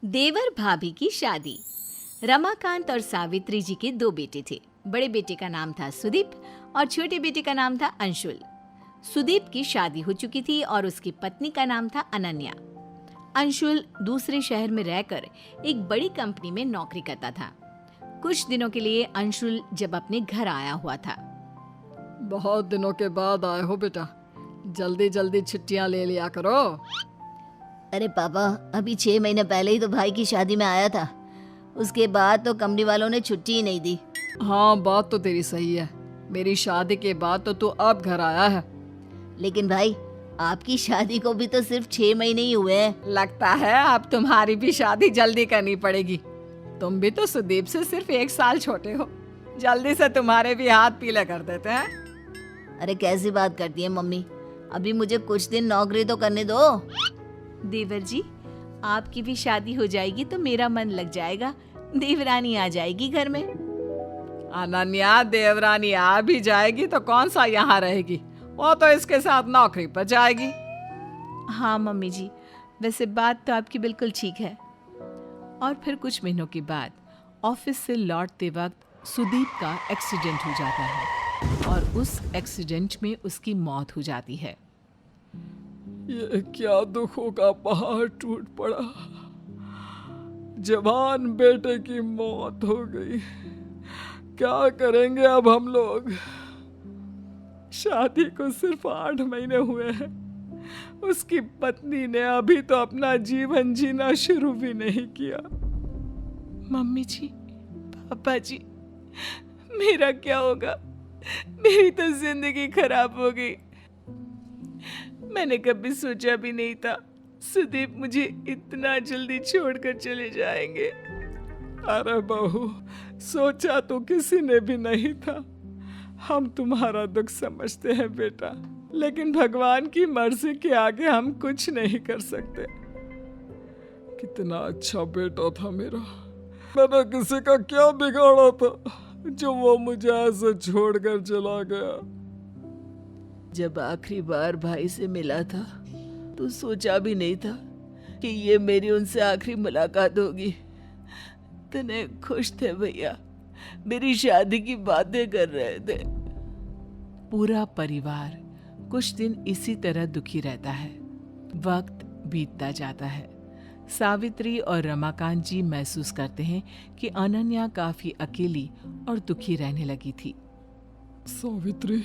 देवर भाभी की शादी। रमाकांत और सावित्री जी के दो बेटे थे। बड़े बेटे का नाम था सुदीप और छोटे बेटे का नाम था अंशुल। सुदीप की शादी हो चुकी थी और उसकी पत्नी का नाम था अनन्या। अंशुल दूसरे शहर में रहकर एक बड़ी कंपनी में नौकरी करता था। कुछ दिनों के लिए अंशुल जब अपने घर आया हुआ था। बहुत दिनों के बाद आए हो बेटा, जल्दी जल्दी छुट्टियां ले लिया करो। अरे पापा, अभी 6 महीने पहले ही तो भाई की शादी में आया था। उसके बाद तो कंपनी वालों ने छुट्टी ही नहीं दी। हाँ, बात तो तेरी सही है। मेरी शादी के बाद तो तू अब घर आया है। लेकिन भाई, आपकी शादी को भी तो सिर्फ 6 महीने ही हुए हैं। लगता है अब तुम्हारी भी शादी जल्दी करनी पड़ेगी। तुम भी तो सुदीप से सिर्फ 1 साल छोटे हो। जल्दी से तुम्हारे भी हाथ पीले कर देते हैं। अरे कैसी बात करती है मम्मी, अभी मुझे कुछ दिन नौकरी तो करने दो। देवर जी, आपकी भी शादी हो जाएगी तो मेरा मन लग जाएगा। देवरानी आ जाएगी घर में। अनन्या देवरानी आ भी जाएगी तो कौन सा यहाँ रहेगी, वो तो इसके साथ नौकरी पर जाएगी। हाँ मम्मी जी, वैसे बात तो आपकी बिल्कुल ठीक है। और फिर कुछ महीनों के बाद ऑफिस से लौटते वक्त सुदीप का एक्सीडेंट हो जाता है और उस एक्सीडेंट में उसकी मौत हो जाती है। ये क्या दुखों का पहाड़ टूट पड़ा। जवान बेटे की मौत हो गई। क्या करेंगे अब हम लोग। शादी को सिर्फ 8 महीने हुए हैं। उसकी पत्नी ने अभी तो अपना जीवन जीना शुरू भी नहीं किया। मम्मी जी, पापा जी, मेरा क्या होगा? मेरी तो जिंदगी खराब हो गई। मैंने कभी सोचा भी नहीं था सुदीप मुझे इतना जल्दी छोड़कर चले जाएंगे। अरे बहू, सोचा तो किसी ने भी नहीं था। हम तुम्हारा दुख समझते हैं बेटा, लेकिन भगवान की मर्जी के आगे हम कुछ नहीं कर सकते। कितना अच्छा बेटा था मेरा। मैंने किसी का क्या बिगाड़ा था जो वो मुझे ऐसे छोड़कर चला गया। जब आखिरी बार भाई से मिला था तो सोचा भी नहीं था कि ये मेरी उनसे आखिरी मुलाकात होगी। इतने खुश थे भैया, मेरी शादी की बातें कर रहे थे। पूरा परिवार कुछ दिन इसी तरह दुखी रहता है। वक्त बीतता जाता है। सावित्री और रमाकांत जी महसूस करते हैं कि अनन्या काफी अकेली और दुखी रहने लगी थी। सावित्री,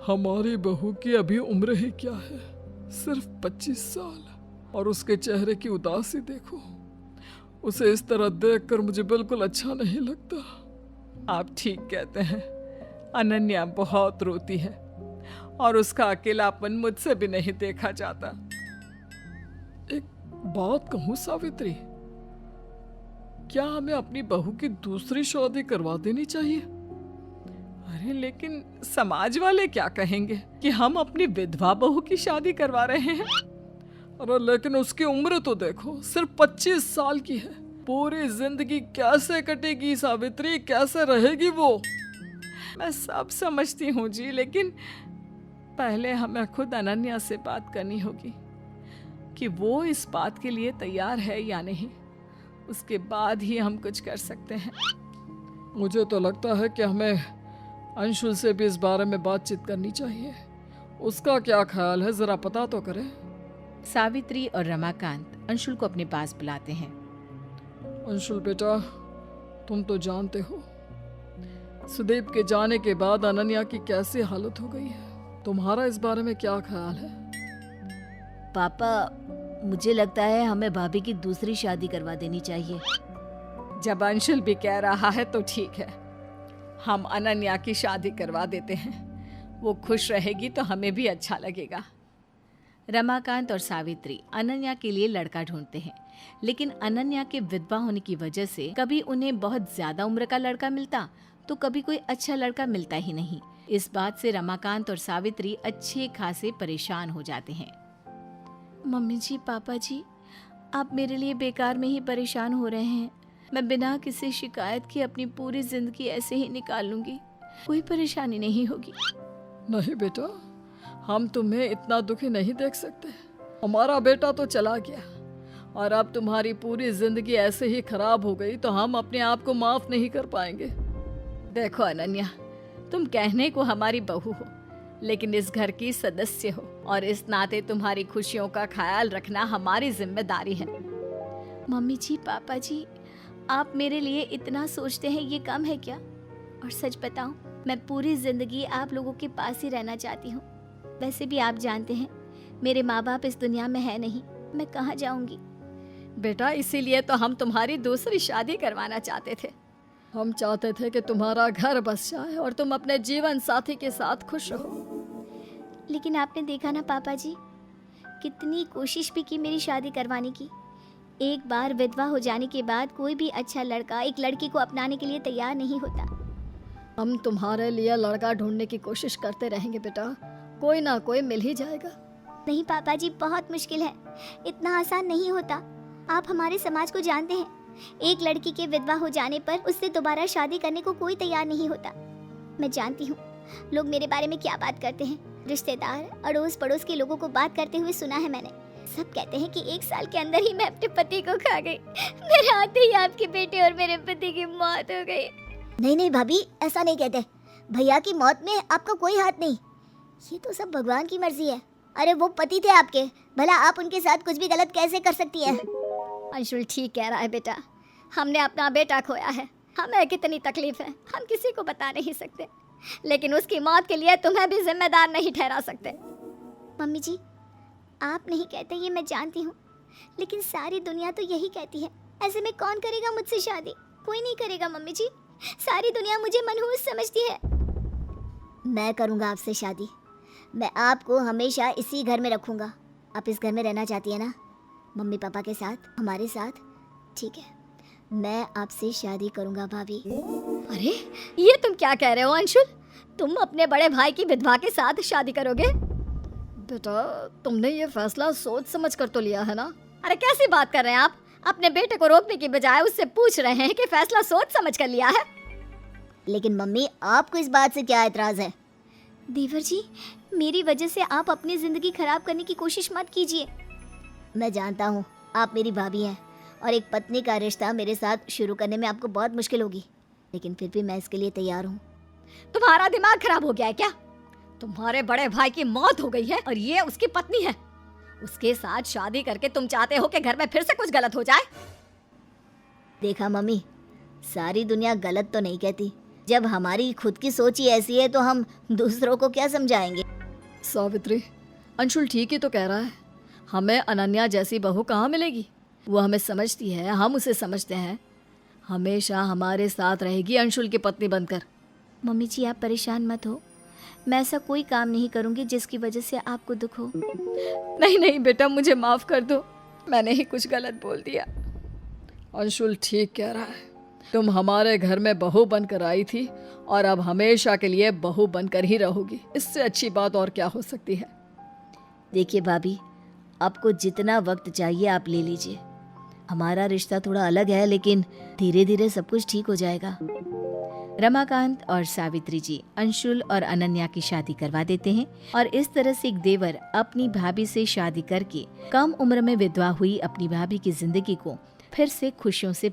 हमारी बहू की अभी उम्र ही क्या है, सिर्फ 25 साल, और उसके चेहरे की उदासी देखो। उसे इस तरह देखकर मुझे बिल्कुल अच्छा नहीं लगता। आप ठीक कहते हैं। अनन्या बहुत रोती है और उसका अकेलापन मुझसे भी नहीं देखा जाता। एक बात कहूं सावित्री, क्या हमें अपनी बहू की दूसरी शादी करवा देनी चाहिए? अरे लेकिन समाज वाले क्या कहेंगे कि हम अपनी विधवा बहू की शादी करवा रहे हैं। अरे लेकिन उसकी उम्र तो देखो, सिर्फ 25 साल की है। पूरी जिंदगी कैसे कटेगी सावित्री, कैसे रहेगी वो? मैं सब समझती हूँ जी, लेकिन पहले हमें खुद अनन्या से बात करनी होगी कि वो इस बात के लिए तैयार है या नहीं। उसके बाद ही हम कुछ कर सकते हैं। मुझे तो लगता है कि हमें अंशुल से भी इस बारे में बातचीत करनी चाहिए। उसका क्या ख्याल है, जरा पता तो करें। सावित्री और रमाकांत अंशुल को अपने पास बुलाते हैं। अंशुल बेटा, तुम तो जानते हो सुदीप के जाने के बाद अनन्या की कैसी हालत हो गई है। तुम्हारा इस बारे में क्या ख्याल है? पापा, मुझे लगता है हमें भाभी की दूसरी शादी करवा देनी चाहिए। जब अंशुल भी कह रहा है तो ठीक है, हम अनन्या की शादी करवा देते हैं। वो खुश रहेगी तो हमें भी अच्छा लगेगा। रमाकांत और सावित्री अनन्या के लिए लड़का ढूंढते हैं, लेकिन अनन्या के विधवा होने की वजह से कभी उन्हें बहुत ज्यादा उम्र का लड़का मिलता तो कभी कोई अच्छा लड़का मिलता ही नहीं। इस बात से रमाकांत और सावित्री अच्छे खासे परेशान हो जाते हैं। मम्मी जी, पापा जी, आप मेरे लिए बेकार में ही परेशान हो रहे हैं। मैं बिना किसी शिकायत के अपनी पूरी जिंदगी ऐसे ही निकाल लूंगी, कोई परेशानी नहीं होगी। नहीं बेटा, हम तुम्हें इतना दुखी नहीं देख सकते। हमारा बेटा तो चला गया और अब तुम्हारी पूरी जिंदगी ऐसे ही खराब हो गई तो हम अपने आप को माफ नहीं कर पाएंगे। देखो अनन्या, तुम कहने को हमारी बहू हो, लेकिन इस घर की सदस्य हो और इस नाते तुम्हारी खुशियों का ख्याल रखना हमारी जिम्मेदारी है। मम्मी जी, पापा जी, आप मेरे लिए इतना सोचते हैं, ये कम है क्या? और सच बताऊं, मैं पूरी जिंदगी आप लोगों के पास ही रहना चाहती हूँ। वैसे भी आप जानते हैं, मेरे माँ बाप इस दुनिया में है नहीं, मैं कहाँ जाऊंगी? बेटा, इसीलिए तो हम तुम्हारी दूसरी शादी करवाना चाहते थे। हम चाहते थे कि तुम्हारा घर बस जाए और तुम अपने जीवन साथी के साथ खुश रहो। लेकिन आपने देखा ना पापा जी, कितनी कोशिश भी की मेरी शादी करवाने की। एक बार विधवा हो जाने के बाद कोई भी अच्छा लड़का एक लड़की को अपनाने के लिए तैयार नहीं होता। हम तुम्हारे लिए लड़का ढूंढने की कोशिश करते रहेंगे बेटा, कोई ना कोई मिल ही जाएगा। नहीं पापा जी, बहुत मुश्किल है, इतना आसान नहीं होता। आप हमारे समाज को जानते हैं, एक लड़की के विधवा हो जाने पर उससे दोबारा शादी करने को कोई तैयार नहीं होता। मैं जानती हूँ लोग मेरे बारे में क्या बात करते हैं। रिश्तेदार, अड़ोस पड़ोस के लोगों को बात करते हुए सुना है मैंने। सब कहते हैं कि 1 साल के अंदर ही मैं अपने पति को खा गई। मेरे आते ही आपके बेटे और मेरे पति की मौत हो गई। नहीं नहीं भाभी, ऐसा नहीं कहते। भैया की मौत में आपका कोई हाथ नहीं, ये तो सब भगवान की मर्जी है। अरे वो पति थे आपके, भला आप उनके साथ कुछ भी गलत कैसे कर सकती है? अंशुल ठीक कह रहा है बेटा, हमने अपना बेटा खोया है, हमें कितनी तकलीफ है हम किसी को बता नहीं सकते, लेकिन उसकी मौत के लिए तुम्हें भी जिम्मेदार नहीं ठहरा सकते। मम्मी जी, आप नहीं कहते ये मैं जानती हूँ, लेकिन सारी दुनिया तो यही कहती है। ऐसे में कौन करेगा मुझसे शादी? कोई नहीं करेगा मम्मी जी, सारी दुनिया मुझे मनहूस समझती है। मैं करूँगा आपसे शादी, मैं आपको हमेशा इसी घर में रखूँगा। आप इस घर में रहना चाहती है ना, मम्मी पापा के साथ, हमारे साथ? ठीक है, मैं आपसे शादी करूँगा भाभी। अरे ये तुम क्या कह रहे हो अंशुल? तुम अपने बड़े भाई की विधवा के साथ शादी करोगे? बेटा, तुमने ये फैसला सोच समझ कर तो लिया है ना? अरे कैसी बात कर रहे हैं आप? अपने बेटे को रोकने की बजाय उससे पूछ रहे हैं कि फैसला सोच समझ कर लिया है। लेकिन मम्मी, आपको इस बात से क्या एतराज है? देवर जी, मेरी वजह से आप अपनी जिंदगी खराब करने की कोशिश मत कीजिए। मैं जानता हूँ आप मेरी भाभी हैं और एक पत्नी का रिश्ता मेरे साथ शुरू करने में आपको बहुत मुश्किल होगी, लेकिन फिर भी मैं इसके लिए तैयार हूँ। तुम्हारा दिमाग खराब हो गया है क्या? तुम्हारे बड़े भाई की मौत हो गई है और ये उसकी पत्नी है। उसके साथ शादी करके तुम चाहते हो कि घर में फिर से कुछ गलत हो जाए? देखा मम्मी, सारी दुनिया गलत तो नहीं कहती। जब हमारी खुद की सोच ही ऐसी है तो हम दूसरों को क्या समझाएंगे? सावित्री, अंशुल ठीक ही तो कह रहा है। हमें अनन्या जैसी बहू कहाँ मिलेगी? वो हमें समझती है, हम उसे समझते हैं, हमेशा हमारे साथ रहेगी अंशुल की पत्नी बनकर। मम्मी जी, आप परेशान मत हो, मैं ऐसा कोई काम नहीं करूँगी जिसकी वजह से आपको दुख हो। नहीं नहीं बेटा, मुझे माफ़ कर दो, मैंने ही कुछ गलत बोल दिया। अंशुल ठीक कह रहा है, तुम हमारे घर में बहू बनकर आई थी और अब हमेशा के लिए बहू बनकर ही रहोगी। इससे अच्छी बात और क्या हो सकती है? देखिए भाभी, आपको जितना वक्त चाहिए आप ले लीजिए। हमारा रिश्ता थोड़ा अलग है, लेकिन धीरे धीरे सब कुछ ठीक हो जाएगा। रमाकांत और सावित्री जी अंशुल और अनन्या की शादी करवा देते हैं और इस तरह से एक देवर अपनी भाभी से शादी करके कम उम्र में विधवा हुई अपनी भाभी की जिंदगी को फिर से खुशियों से